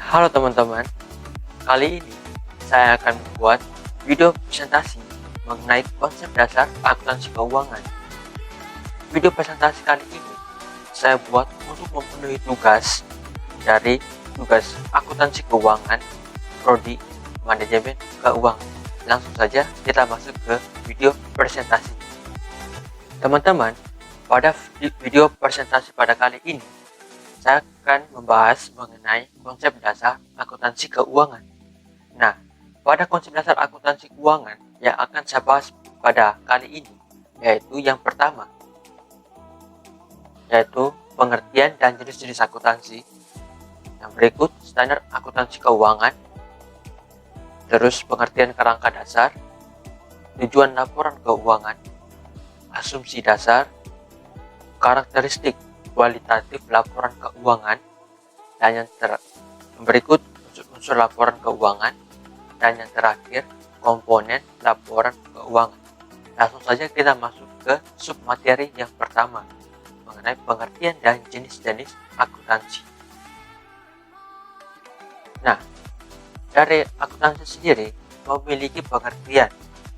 Halo teman-teman, kali ini saya akan membuat video presentasi mengenai konsep dasar akuntansi keuangan. Video presentasi kali ini saya buat untuk memenuhi tugas dari tugas akuntansi keuangan Prodi Manajemen Keuangan. Langsung saja kita masuk ke video presentasi. Teman-teman, pada video presentasi pada kali ini saya akan membahas mengenai konsep dasar akuntansi keuangan. Nah, pada konsep dasar akuntansi keuangan yang akan saya bahas pada kali ini, yaitu yang pertama, yaitu pengertian dan jenis-jenis akuntansi. Yang berikut, standar akuntansi keuangan, terus pengertian kerangka dasar, tujuan laporan keuangan, asumsi dasar, karakteristik kualitatif laporan keuangan, dan yang berikut unsur laporan keuangan, dan yang terakhir komponen laporan keuangan. Langsung saja kita masuk ke submateri yang pertama mengenai pengertian dan jenis-jenis akuntansi. Nah, dari akuntansi sendiri memiliki pengertian,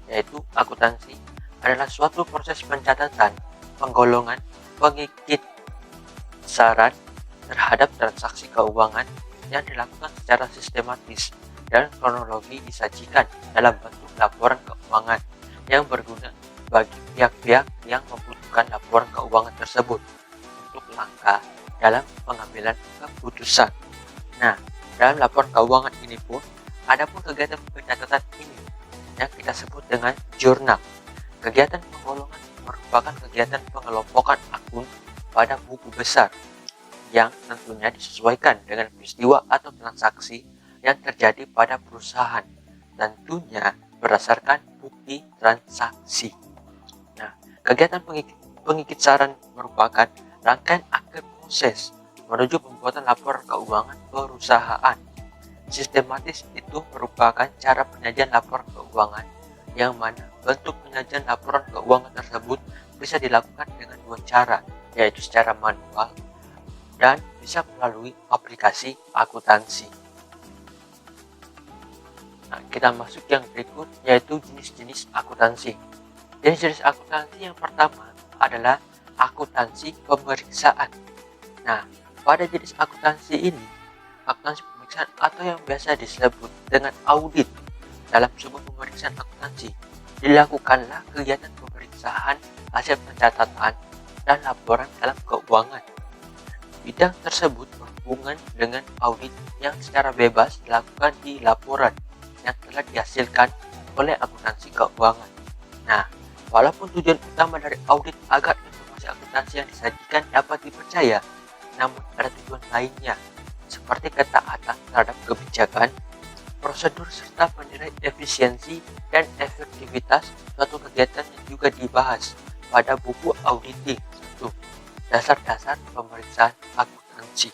yaitu akuntansi adalah suatu proses pencatatan, penggolongan, pengikut-saran terhadap transaksi keuangan yang dilakukan secara sistematis dan kronologi disajikan dalam bentuk laporan keuangan yang berguna bagi pihak-pihak yang membutuhkan laporan keuangan tersebut untuk langkah dalam pengambilan keputusan. Nah, dalam laporan keuangan ini pun ada pun kegiatan pencatatan ini yang kita sebut dengan jurnal. Kegiatan penggolongan merupakan kegiatan pengelompokan akun pada buku besar yang tentunya disesuaikan dengan peristiwa atau transaksi yang terjadi pada perusahaan, tentunya berdasarkan bukti transaksi. Nah, kegiatan pengikut saran merupakan rangkaian akhir proses menuju pembuatan laporan keuangan perusahaan. Sistematis itu merupakan cara penyajian laporan keuangan yang mana bentuk penyajian laporan keuangan tersebut bisa dilakukan dengan dua cara, yaitu secara manual dan bisa melalui aplikasi akuntansi. Nah, kita masuk yang berikut, yaitu jenis-jenis akuntansi. Jenis-jenis akuntansi yang pertama adalah akuntansi pemeriksaan. Nah, pada jenis akuntansi ini, akuntansi pemeriksaan atau yang biasa disebut dengan audit dalam sebuah pemeriksaan akuntansi, dilakukanlah kegiatan pemeriksaan hasil pencatatan dan laporan dalam keuangan. Bidang tersebut berhubungan dengan audit yang secara bebas dilakukan di laporan yang telah dihasilkan oleh akuntansi keuangan. Nah, walaupun tujuan utama dari audit agar informasi akuntansi yang disajikan dapat dipercaya, namun ada tujuan lainnya, seperti ketaatan terhadap kebijakan, prosedur serta penilaian efisiensi dan efektivitas suatu kegiatan yang juga dibahas pada buku auditing. Dasar-dasar pemeriksaan akuntansi.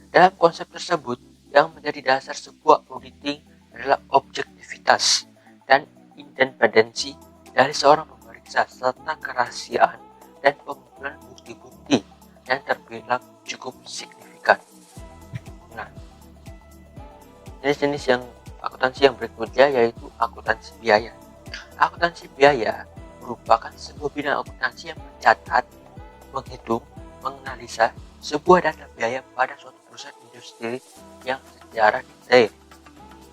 Dalam konsep tersebut, yang menjadi dasar sebuah auditing adalah objektivitas dan independensi dari seorang pemeriksa serta kerahasiaan dan pengumpulan bukti-bukti yang terbilang cukup signifikan. Nah, jenis-jenis yang akuntansi yang berikutnya yaitu akuntansi biaya. Akuntansi biaya merupakan sebuah bidang akuntansi yang mencatat, menghitung, menganalisa sebuah data biaya pada suatu perusahaan industri yang secara detail.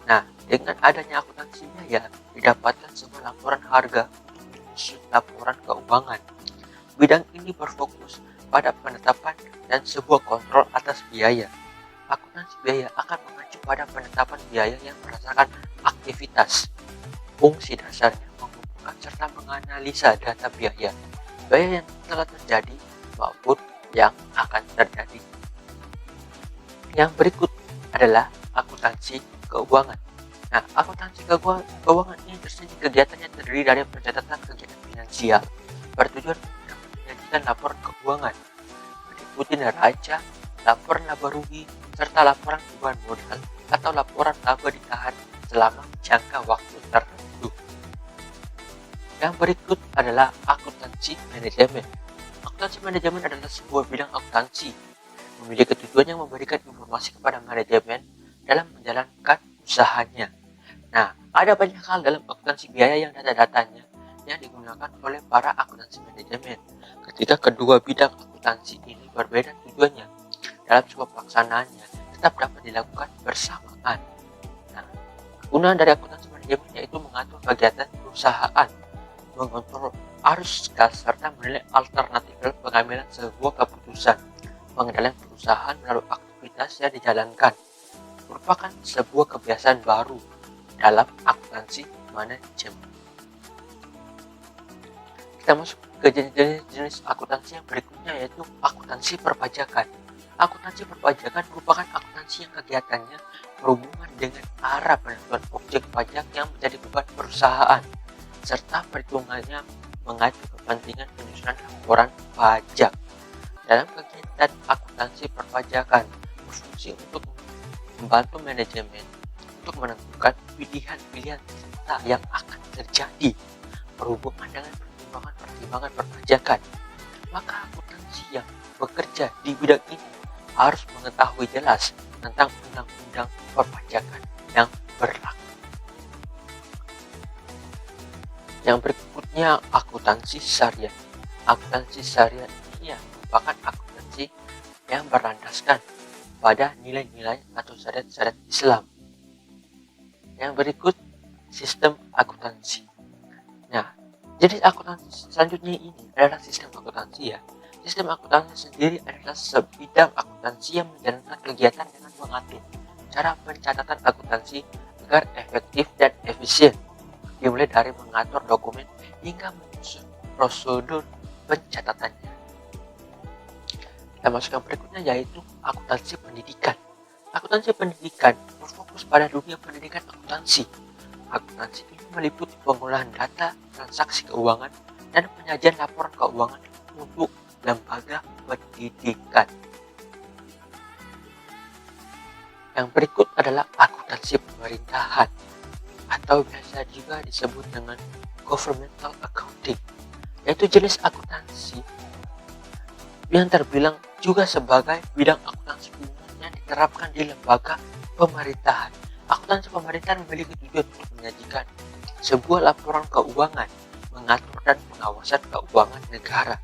Nah, dengan adanya akuntansi biaya, didapatkan sebuah laporan harga untuk menyusun laporan keuangan. Bidang ini berfokus pada penetapan dan sebuah kontrol atas biaya. Akuntansi biaya akan mengacu pada penetapan biaya yang berdasarkan aktivitas. Fungsi dasarnya mengumpulkan serta menganalisa data biaya yang telah terjadi maupun yang akan terjadi. Yang berikut adalah akuntansi keuangan. Nah, akuntansi keuangan ini tersedia kegiatan yang terdiri dari pencatatan kegiatan finansial bertujuan untuk menyajikan laporan keuangan, meliputi neraca, laporan laba rugi, serta laporan perubahan modal atau laporan laba ditahan selama jangka waktu tertentu. Yang berikut adalah akuntansi manajemen. Akuntansi manajemen adalah sebuah bidang akuntansi memiliki tujuan yang memberikan informasi kepada manajemen dalam menjalankan usahanya. Nah, ada banyak hal dalam akuntansi biaya yang data-datanya yang digunakan oleh para akuntansi manajemen. Ketika kedua bidang akuntansi ini berbeda tujuannya, dalam sebuah pelaksanaannya tetap dapat dilakukan bersamaan. Nah, kegunaan dari akuntansi manajemen yaitu mengatur kegiatan perusahaan, mengontrol arus kas, serta menilai alternatif dalam pengambilan sebuah keputusan. Pengendalian perusahaan melalui aktivitas yang dijalankan merupakan sebuah kebiasaan baru dalam akuntansi manajemen. Kita masuk ke jenis akuntansi yang berikutnya, yaitu akuntansi perpajakan. Akuntansi perpajakan merupakan akuntansi yang kegiatannya berhubungan dengan arah penentuan objek pajak yang menjadi beban perusahaan, serta perhitungannya mengacu kepentingan penyusunan laporan pajak. Dalam kegiatan akuntansi perpajakan berfungsi untuk membantu manajemen untuk menentukan pilihan-pilihan data yang akan terjadi berhubungan dengan pertimbangan perpajakan. Maka akuntansi yang bekerja di bidang ini harus mengetahui jelas tentang undang-undang perpajakan yang berlaku. Yang berikutnya, akuntansi syariah. Akuntansi syariah ini merupakan akuntansi yang berlandaskan pada nilai-nilai atau syariat-syariat Islam. Yang berikut, sistem akuntansi. Nah, jenis akuntansi selanjutnya ini adalah sistem akuntansi ya. Sistem akuntansi sendiri adalah sebidang akuntansi yang menjalankan kegiatan dengan mengatur cara pencatatan akuntansi agar efektif dan efisien. Dimulai dari mengatur dokumen hingga menyusun prosedur pencatatannya. Kita masuk yang berikutnya, yaitu akuntansi pendidikan. Akuntansi pendidikan berfokus pada dunia pendidikan akuntansi. Akuntansi ini meliputi pengolahan data, transaksi keuangan, dan penyajian laporan keuangan untuk lembaga pendidikan. Yang berikut adalah akuntansi pemerintahan, atau biasa juga disebut dengan governmental accounting, yaitu jenis akuntansi yang terbilang juga sebagai bidang akuntansi umum yang diterapkan di lembaga pemerintahan. Akuntansi pemerintahan memiliki tujuan untuk menyajikan sebuah laporan keuangan, mengatur dan pengawasan keuangan negara.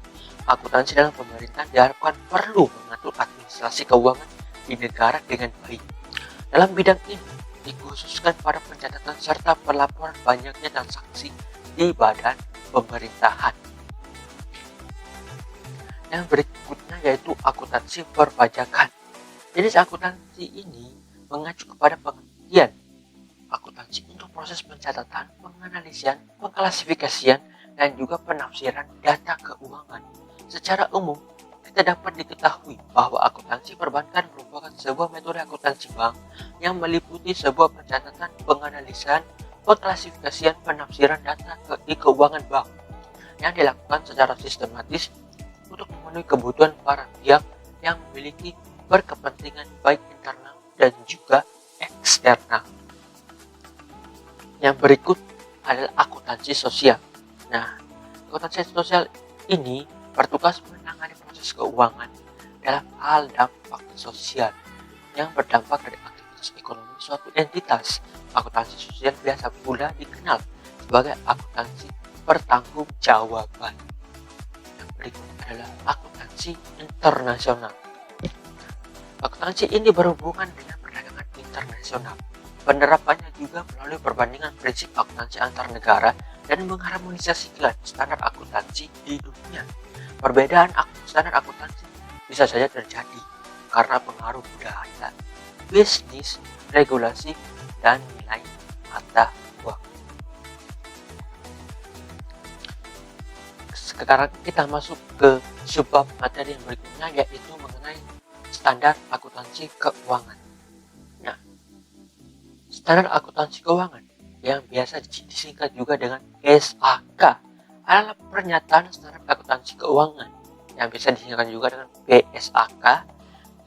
Akuntansi dalam pemerintahan diharapkan perlu mengatur administrasi keuangan di negara dengan baik. Dalam bidang ini dikhususkan pada pencatatan serta pelaporan banyaknya transaksi di badan pemerintahan. Yang berikutnya yaitu akuntansi perpajakan. Jenis akuntansi ini mengacu kepada pengertian akuntansi untuk proses pencatatan, penganalisian, pengklasifikasian, dan juga penafsiran data keuangan. Secara umum, kita dapat diketahui bahwa akuntansi perbankan merupakan sebuah metode akuntansi bank yang meliputi sebuah pencatatan, penganalisan, pengklasifikasian, penafsiran data di keuangan bank yang dilakukan secara sistematis untuk memenuhi kebutuhan para pihak yang memiliki berkepentingan baik internal dan juga eksternal. Yang berikut adalah akuntansi sosial. Nah, akuntansi sosial ini bertugas menangani proses keuangan dalam hal dampak sosial yang berdampak dari aktivitas ekonomi suatu entitas. Akuntansi sosial biasa pula dikenal sebagai akuntansi pertanggungjawaban. Yang berikut adalah akuntansi internasional. Akuntansi ini berhubungan dengan perdagangan internasional. Penerapannya juga melalui perbandingan prinsip akuntansi antar negara dan mengharmonisasikan standar akuntansi di dunia. Perbedaan standar akuntansi bisa saja terjadi karena pengaruh budaya, bisnis, regulasi, dan nilai mata uang. Sekarang kita masuk ke subbab materi yang berikutnya, yaitu mengenai standar akuntansi keuangan. Nah, standar akuntansi keuangan yang biasa disingkat juga dengan SAK adalah pernyataan standar akuntansi keuangan yang bisa disingkat juga dengan PSAK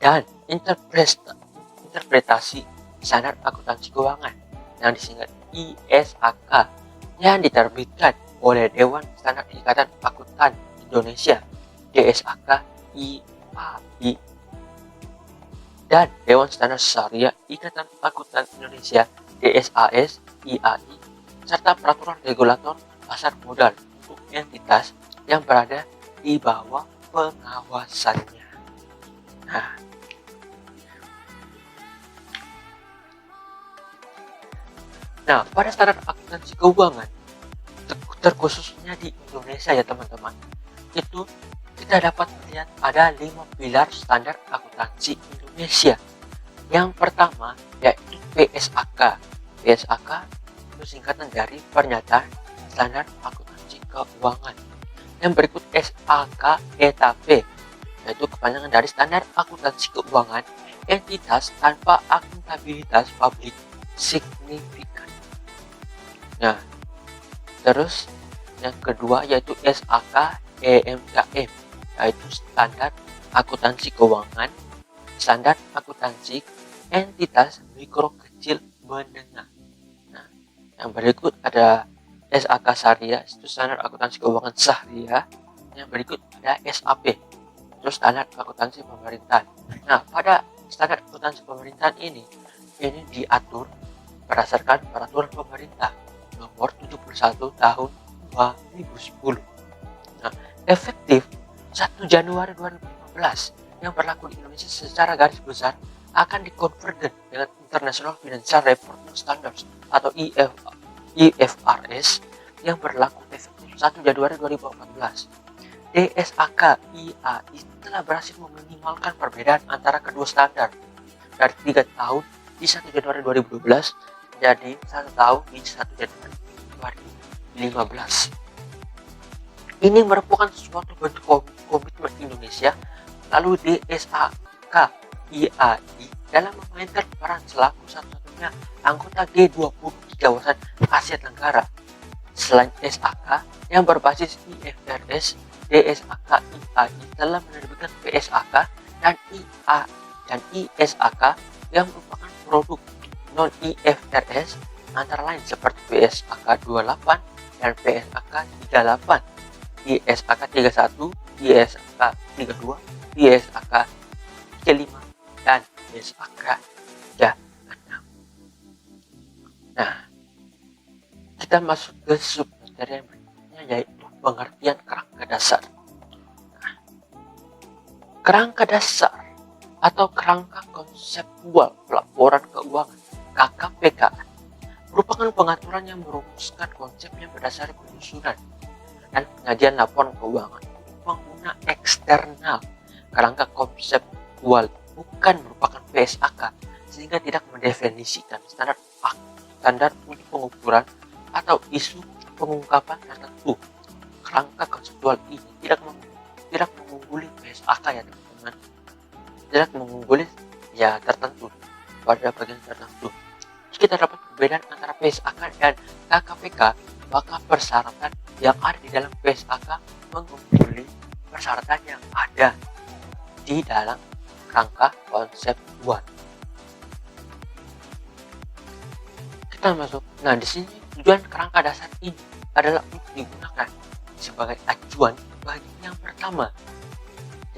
dan interpretasi standar akuntansi keuangan yang disingkat ISAK yang diterbitkan oleh Dewan Standar Ikatan Akuntan Indonesia DSAK IAI. dan Dewan Standar Syariah Ikatan Akuntan Indonesia DSAS IAI, serta peraturan regulator pasar modal untuk entitas yang berada di bawah pengawasannya. Nah, pada standar akuntansi keuangan, terkhususnya di Indonesia ya teman-teman, itu kita dapat melihat ada 5 pilar standar akuntansi Indonesia. Yang pertama yaitu PSAK. PSAK itu singkatan dari Pernyataan Standar Akuntansi Keuangan. Yang berikut SAK ETP, yaitu kepanjangan dari Standar Akuntansi Keuangan Entitas Tanpa Akuntabilitas Publik Signifikan. Nah, terus yang kedua yaitu SAK EMKM, yaitu Standar Akuntansi Keuangan Standar Akuntansi Entitas Mikro Kecil Menengah. Nah, yang berikut ada SAK Syariah, itu Standar Akuntansi Keuangan Syariah. Yang berikut ada SAP, itu Standar Akuntansi Pemerintahan. Nah, pada Standar Akuntansi Pemerintahan ini diatur berdasarkan peraturan pemerintah nomor 71 tahun 2010. Nah, efektif 1 Januari 2015 yang berlaku di Indonesia secara garis besar akan dikonvergen dengan International Financial Reporting Standards atau IFRS yang berlaku efektif 1 Januari 2014. DSAK IAI telah berhasil meminimalkan perbedaan antara kedua standar dari 3 tahun di 1 Januari 2012 menjadi 1 tahun di 1 Januari 2015. Ini merupakan suatu bentuk komitmen Indonesia lalu DSAK IAI dalam memainkan peran selaku satu-satunya anggota G20 di kawasan Asia Tenggara. Selain SAK yang berbasis IFRS, DSAK IAI telah menerbitkan PSAK dan ISAK yang merupakan produk non-IFRS antara lain seperti PSAK 28 dan PSAK 38, ISAK 31, ISAK 32, ISAK 35, dan ISAK 36. Nah, kita masuk ke submateri yang berikutnya yaitu pengertian kerangka dasar. Nah, kerangka dasar atau kerangka konseptual pelaporan keuangan KKPK merupakan pengaturan yang merumuskan konsep yang berdasarkan penyusunan dan penyajian laporan keuangan pengguna eksternal. Kerangka konseptual bukan merupakan PSAK sehingga tidak mendefinisikan standar untuk pengukuran atau isu pengungkapan tertentu. Kerangka konseptual ini tidak mengungguli PSAK ya teman-teman, tidak mengungguli ya tertentu pada bagian tertentu. Kita dapat perbedaan antara PSAK dan KKPK, maka persyaratan yang ada di dalam PSAK mengungguli persyaratan yang ada di dalam kerangka konseptual. Kita masuk. Nah, di sini tujuan kerangka dasar ini adalah untuk digunakan sebagai acuan bagi yang pertama,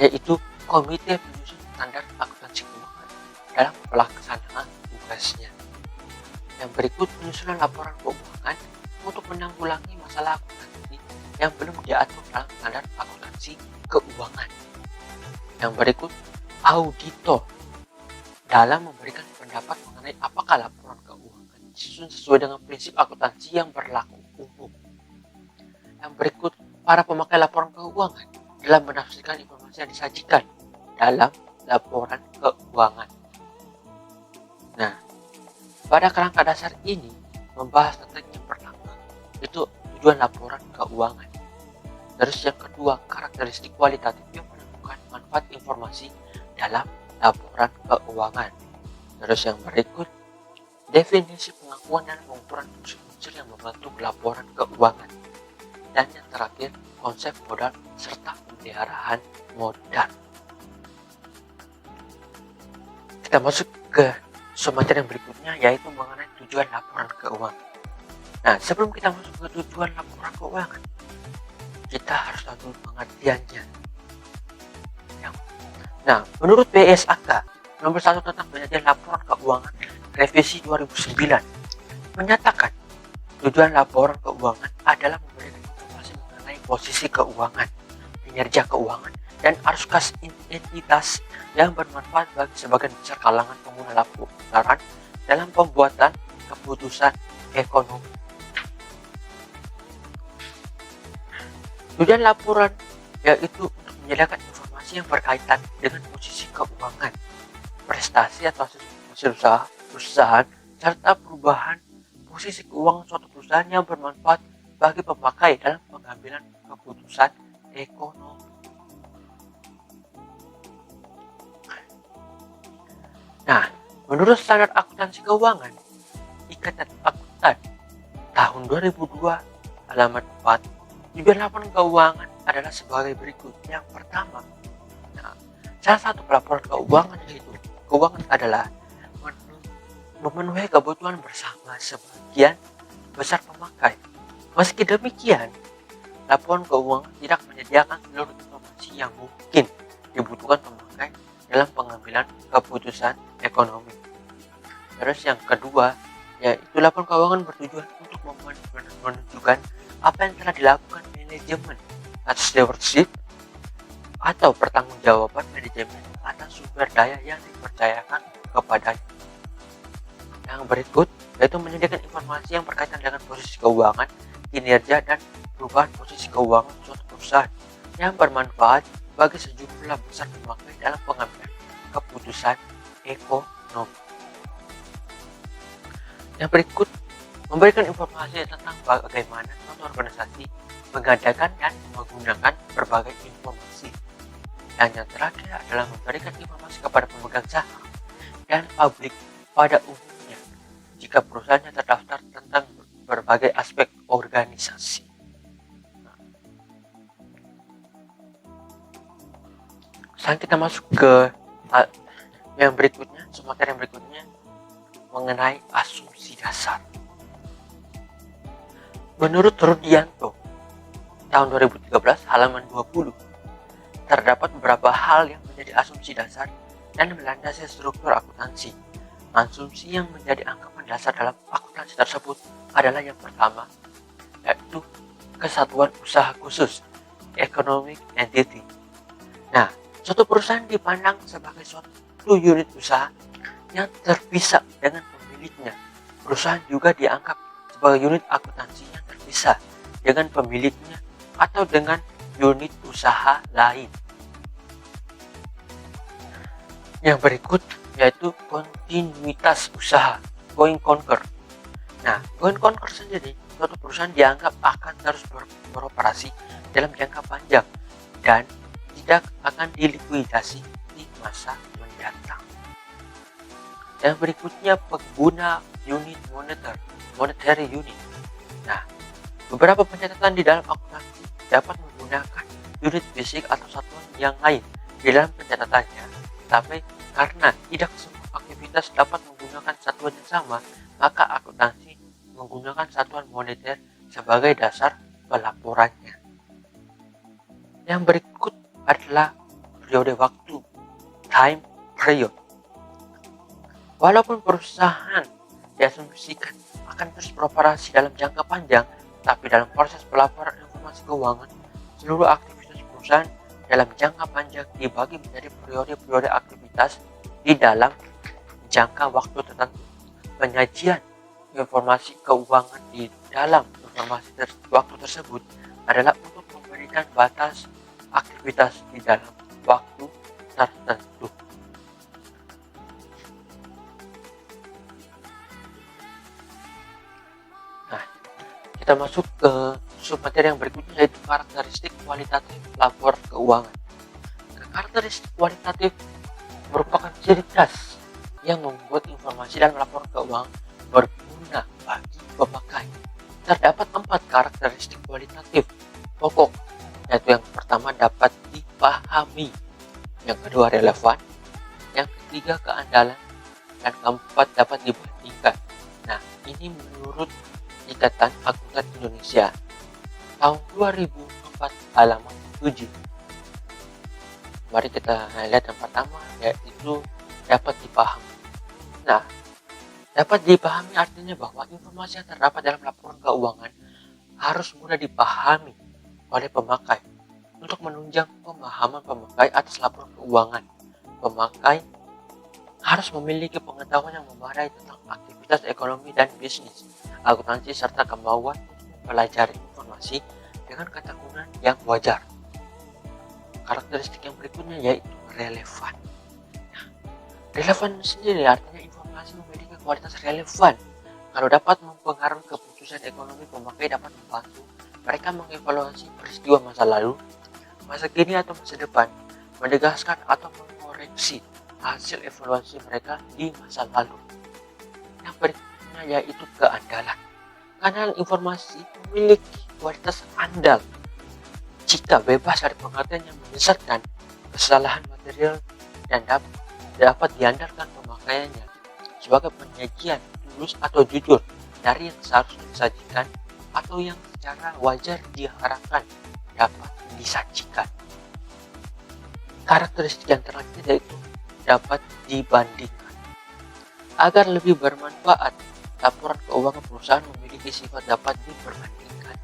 yaitu Komite Penyusun Standar Akuntansi Keuangan dalam pelaksanaan tugasnya. Yang berikut penyusunan laporan keuangan untuk menanggulangi masalah akuntansi yang belum diatur dalam standar akuntansi keuangan. Yang berikut auditor dalam memberikan pendapat mengenai apakah laporan keuangan disusun sesuai dengan prinsip akuntansi yang berlaku umum. Yang berikut para pemakai laporan keuangan dalam menafsirkan informasi yang disajikan dalam laporan keuangan. Nah, pada kerangka dasar ini membahas tentang yang pertama, itu tujuan laporan keuangan. Terus yang kedua, karakteristik kualitatif yang menentukan manfaat informasi dalam laporan keuangan. Terus yang berikut, definisi pengakuan dan pengukuran unsur-unsur yang membentuk laporan keuangan. Dan yang terakhir, konsep modal serta pemeliharaan modal. Kita masuk ke materi yang berikutnya yaitu mengenai tujuan laporan keuangan. Nah, sebelum kita masuk ke tujuan laporan keuangan, kita harus tahu pengertiannya. Nah, menurut PSAK Nomor 1 tentang penyajian laporan keuangan revisi 2009 menyatakan tujuan laporan keuangan adalah memberikan informasi mengenai posisi keuangan, kinerja keuangan, dan arus kas entitas yang bermanfaat bagi sebagian besar kalangan pengguna laporan dalam pembuatan keputusan ekonomi. Tujuan laporan yaitu untuk menyediakan informasi yang berkaitan dengan posisi keuangan, prestasi atau hasil perusahaan, serta perubahan posisi keuangan suatu perusahaan yang bermanfaat bagi pemakai dalam pengambilan keputusan ekonomi. Nah, menurut standar akuntansi keuangan, Ikatan Akuntan tahun 2002 halaman 4, tujuan laporan keuangan adalah sebagai berikut. Yang pertama, salah satu pelaporan keuangan yaitu keuangan adalah memenuhi kebutuhan bersama sebagian besar pemakai. Meski demikian, laporan keuangan tidak menyediakan seluruh informasi yang mungkin dibutuhkan pemakai dalam pengambilan keputusan ekonomi. Terus yang kedua, yaitu laporan keuangan bertujuan untuk menunjukkan apa yang telah dilakukan manajemen atau stewardship atau pertanggungjawaban manajemen atas sumber daya yang dipercayakan kepadanya. Yang berikut yaitu menyediakan informasi yang berkaitan dengan posisi keuangan, kinerja, dan perubahan posisi keuangan suatu perusahaan yang bermanfaat bagi sejumlah besar pemakai dalam pengambilan keputusan ekonomi. Yang berikut memberikan informasi tentang bagaimana suatu organisasi mengadakan dan menggunakan berbagai informasi. Dan yang terakhir adalah memberikan informasi kepada pemegang saham dan publik pada umumnya jika perusahaannya terdaftar tentang berbagai aspek organisasi. Sekarang kita masuk ke yang berikutnya, materi yang berikutnya mengenai asumsi dasar. Menurut Rudianto tahun 2013 halaman 20, terdapat beberapa hal yang menjadi asumsi dasar dan melandasi struktur akuntansi. Asumsi yang menjadi anggapan dasar dalam akuntansi tersebut adalah yang pertama, yaitu kesatuan usaha khusus, economic entity. Nah, suatu perusahaan dipandang sebagai suatu unit usaha yang terpisah dengan pemiliknya. Perusahaan juga dianggap sebagai unit akuntansi yang terpisah dengan pemiliknya atau dengan unit usaha lain. Yang berikut yaitu kontinuitas usaha, going concern. Nah, going concern sendiri, suatu perusahaan dianggap akan terus beroperasi dalam jangka panjang dan tidak akan dilikuidasi di masa mendatang. Yang berikutnya pengguna unit monetary unit. Nah, beberapa pencatatan di dalam akuntansi dapat menggunakan unit fisik atau satuan yang lain di dalam pencatatannya, tapi karena tidak semua aktivitas dapat menggunakan satuan yang sama, maka akuntansi menggunakan satuan moneter sebagai dasar pelaporannya. Yang berikut adalah periode waktu, time period. Walaupun perusahaan diasumsikan akan terus beroperasi dalam jangka panjang, tapi dalam proses pelaporan informasi keuangan, seluruh aktivitas perusahaan dalam jangka panjang dibagi menjadi periode-periode aktivitas di dalam jangka waktu tertentu. Penyajian informasi keuangan di dalam waktu tersebut adalah untuk memberikan batas aktivitas di dalam waktu tertentu. Nah, kita masuk ke submateri yang berikutnya, yaitu karakteristik kualitatif laporan keuangan. Karakteristik kualitatif merupakan ciri khas yang membuat informasi dalam laporan keuangan berguna bagi pemakai. Terdapat 4 karakteristik kualitatif pokok, yaitu yang pertama dapat dipahami, yang kedua relevan, yang ketiga keandalan, dan keempat dapat dibandingkan. Nah, ini menurut Ikatan Akuntan Indonesia tahun 2004 halaman 7. Mari kita lihat yang pertama, yaitu dapat dipahami. Nah, dapat dipahami artinya bahwa informasi yang terdapat dalam laporan keuangan harus mudah dipahami oleh pemakai. Untuk menunjang pemahaman pemakai atas laporan keuangan, pemakai harus memiliki pengetahuan yang memadai tentang aktivitas ekonomi dan bisnis, akuntansi, serta kemauan untuk mempelajari informasi dengan ketekunan yang wajar. Karakteristik yang berikutnya yaitu relevan. Relevan sendiri artinya informasi memiliki kualitas relevan. Kalau dapat mempengaruhi keputusan ekonomi, pemakai dapat membantu mereka mengevaluasi peristiwa masa lalu, masa kini atau masa depan, menegaskan atau mengoreksi hasil evaluasi mereka di masa lalu. Yang berikutnya yaitu keandalan. Kanal informasi memiliki kualitas andal jika bebas dari pengertian yang menyesatkan, kesalahan material, dan dapat diandalkan pemakaiannya sebagai penyajian tulus atau jujur dari yang seharusnya disajikan atau yang secara wajar diharapkan dapat disajikan. Karakteristik yang terakhir yaitu dapat dibandingkan. Agar lebih bermanfaat, laporan keuangan perusahaan memiliki sifat dapat diperbandingkan.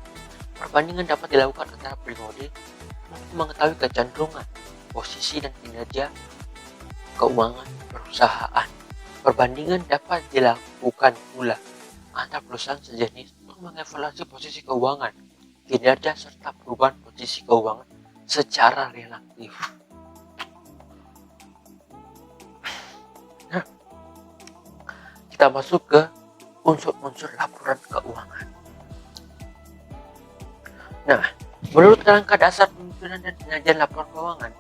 Perbandingan dapat dilakukan antara periode untuk mengetahui kecenderungan, posisi, dan kinerja keuangan perusahaan. Perbandingan dapat dilakukan pula antar perusahaan sejenis untuk mengevaluasi posisi keuangan, kinerja, serta perubahan posisi keuangan secara relatif. Nah, kita masuk ke unsur-unsur laporan keuangan. Nah, menurut kerangka dasar penyusunan dan penyajian laporan keuangan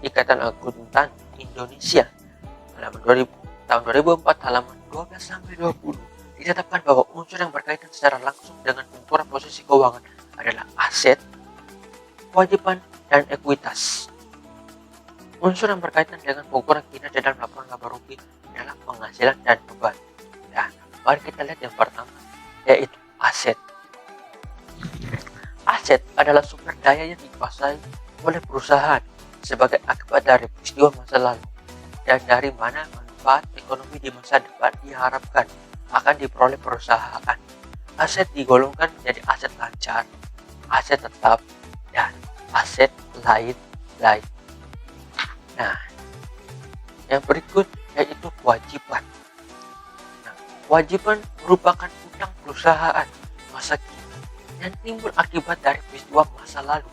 Ikatan Akuntan Indonesia tahun 2004 halaman 12 sampai 20 ditetapkan bahwa unsur yang berkaitan secara langsung dengan pengukuran posisi keuangan adalah aset, kewajiban, dan ekuitas. Unsur yang berkaitan dengan pengukuran kinerja dalam laporan laba rugi adalah penghasilan dan beban. Nah, mari kita lihat yang pertama, yaitu aset. Aset adalah sumber daya yang dikuasai oleh perusahaan sebagai akibat dari peristiwa masa lalu dan dari mana manfaat ekonomi di masa depan diharapkan akan diperoleh perusahaan. Aset digolongkan menjadi aset lancar, aset tetap, dan aset lain-lain. Nah, yang berikut yaitu kewajiban. Nah, kewajiban merupakan utang perusahaan masa kini yang timbul akibat dari peristiwa masa lalu.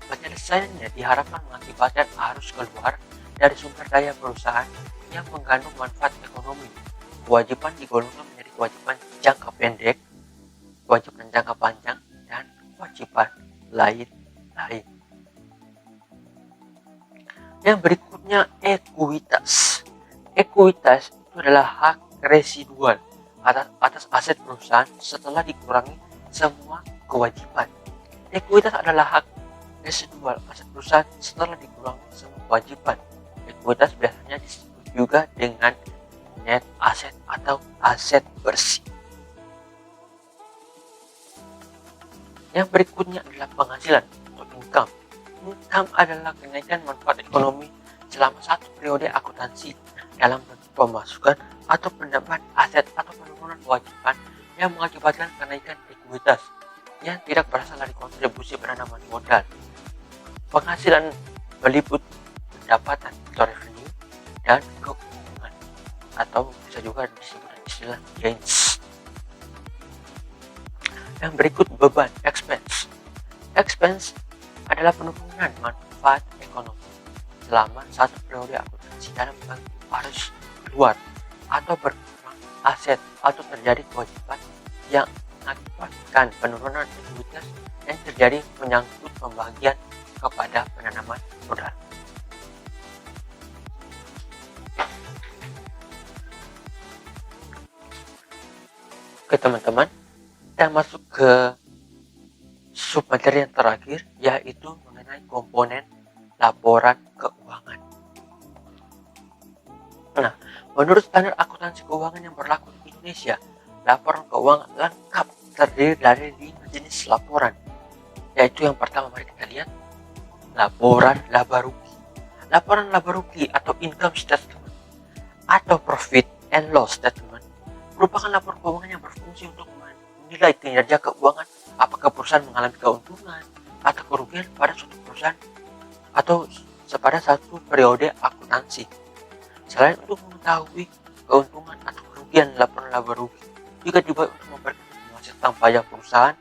Penyelesaiannya diharapkan mengakibatkan arus keluar dari sumber daya perusahaan yang mengandung manfaat ekonomi. Kewajiban digolongkan menjadi kewajiban jangka pendek, kewajiban jangka panjang, dan kewajiban lain-lain. Yang berikutnya ekuitas. Ekuitas itu adalah hak residual atas aset perusahaan setelah dikurangi semua kewajiban. Ekuitas adalah hak residual aset perusahaan setelah dikurangi semua kewajiban. Ekuitas biasanya disebut juga dengan net aset atau aset bersih. Yang berikutnya adalah penghasilan atau income. Income adalah kenaikan manfaat ekonomi selama satu periode akuntansi dalam bentuk pemasukan atau penambahan aset atau penurunan kewajiban yang mengakibatkan kenaikan ekuitas yang tidak berasal dari kontribusi penanaman modal. Penghasilan meliput pendapatan atau revenue dan keuntungan, atau bisa juga disebut istilah gains. Yang berikut beban, expense. Expense adalah penurunan manfaat ekonomi selama satu periode akuntansi dalam bentuk arus keluar atau berkurang aset atau terjadi kewajiban yang mengakibatkan penurunan ekuitas yang terjadi menyangkut pembagian kepada penanaman modal. Oke teman-teman, kita masuk ke submateri yang terakhir, yaitu mengenai komponen laporan keuangan. Nah, menurut standar akuntansi keuangan yang berlaku di Indonesia, laporan keuangan lengkap terdiri dari 5 jenis laporan, yaitu yang pertama, mari kita lihat, laporan laba rugi. Laporan laba rugi atau income statement atau profit and loss statement merupakan laporan keuangan yang berfungsi untuk menilai kinerja keuangan, apakah perusahaan mengalami keuntungan atau kerugian pada suatu perusahaan atau pada satu periode akuntansi. Selain untuk mengetahui keuntungan atau kerugian, laporan laba rugi juga dibuat untuk memberikan informasi tentang pajak perusahaan,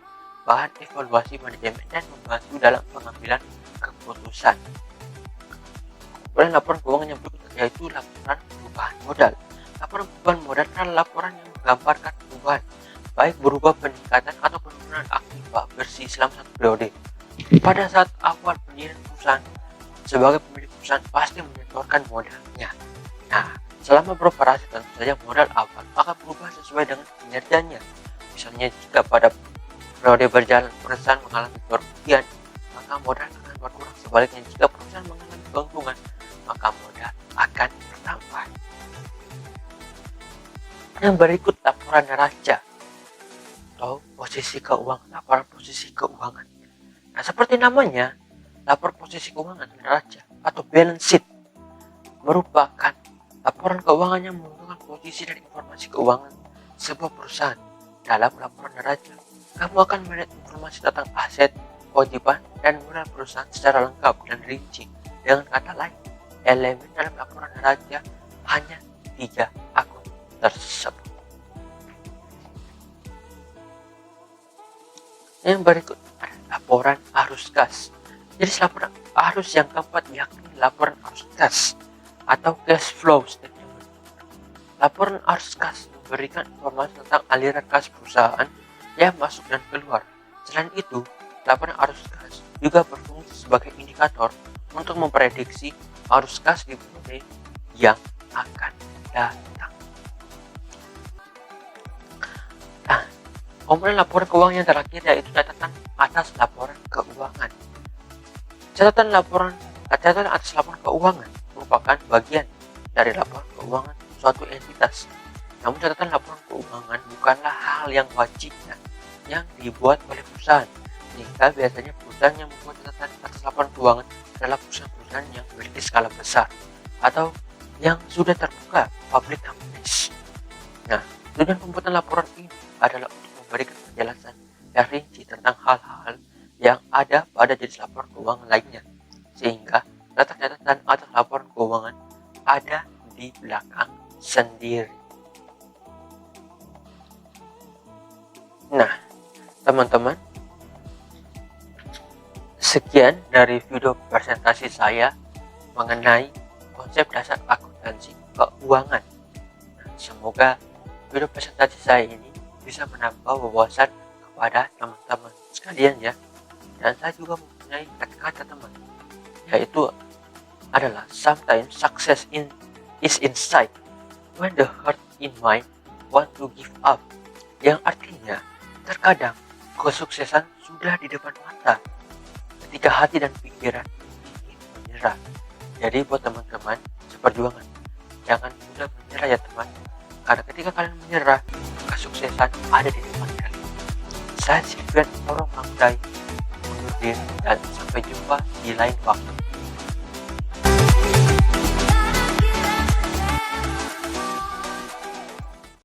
bahan evaluasi manajemen, dan membantu dalam pengambilan keputusan. Kemudian laporan keuangan yang berikut yaitu laporan perubahan modal. Laporan perubahan modal adalah laporan yang menggambarkan perubahan, baik berupa peningkatan atau penurunan aktiva bersih selama satu periode. Pada saat awal pendirian perusahaan, sebagai pemilik perusahaan pasti menyetorkan modalnya. Nah, selama beroperasi tentu saja modal awal akan berubah sesuai dengan kinerjanya. Misalnya jika pada periode berjalan perusahaan mengalami kerugian, maka modal akan berkurang. Sebaliknya jika perusahaan mengalami keuntungan, maka modal akan bertambah. Yang berikut laporan neraca atau posisi keuangan, laporan posisi keuangan. Nah, seperti namanya, laporan posisi keuangan neraca atau balance sheet merupakan laporan keuangan yang menunjukkan posisi dan informasi keuangan sebuah perusahaan. Dalam laporan neraca, kamu akan melihat informasi tentang aset, kewajiban, dan modal perusahaan secara lengkap dan rinci. Dengan kata lain, elemen dalam laporan neraca hanya 3 akun tersebut. Yang berikut adalah laporan arus kas. Jadi laporan arus yang keempat yakni laporan arus kas atau cash flow statement. Laporan arus kas memberikan informasi tentang aliran kas perusahaan yang masuk dan keluar. Selain itu, laporan arus kas juga berfungsi sebagai indikator untuk memprediksi arus kas di periode yang akan datang. Nah, kemudian laporan keuangan yang terakhir yaitu catatan atas laporan keuangan. Catatan atas laporan keuangan merupakan bagian dari laporan keuangan suatu entitas. Namun catatan laporan keuangan bukanlah hal yang wajibnya yang dibuat oleh perusahaan, sehingga biasanya perusahaan yang membuat catatan atas laporan keuangan adalah perusahaan-perusahaan yang memiliki skala besar atau yang sudah terbuka public companies. Nah, tujuan pembuatan laporan ini adalah untuk memberikan penjelasan yang rinci tentang hal-hal yang ada pada jenis laporan keuangan lainnya, sehingga letak catatan atas laporan keuangan ada di belakang sendiri. Nah, teman-teman, sekian dari video presentasi saya mengenai konsep dasar akuntansi keuangan. Nah, semoga video presentasi saya ini bisa menambah wawasan kepada teman-teman sekalian ya. Dan saya juga mempunyai kata-kata teman, yaitu adalah sometimes success is inside when the heart in mind want to give up, yang artinya terkadang kesuksesan sudah di depan mata ketika hati dan pikiran ingin menyerah. Jadi buat teman-teman seperjuangan, jangan mudah menyerah ya teman, karena ketika kalian menyerah, kesuksesan ada di depan kalian. Saya Silvian Torong Mangdai undur diri dan sampai jumpa di lain waktu.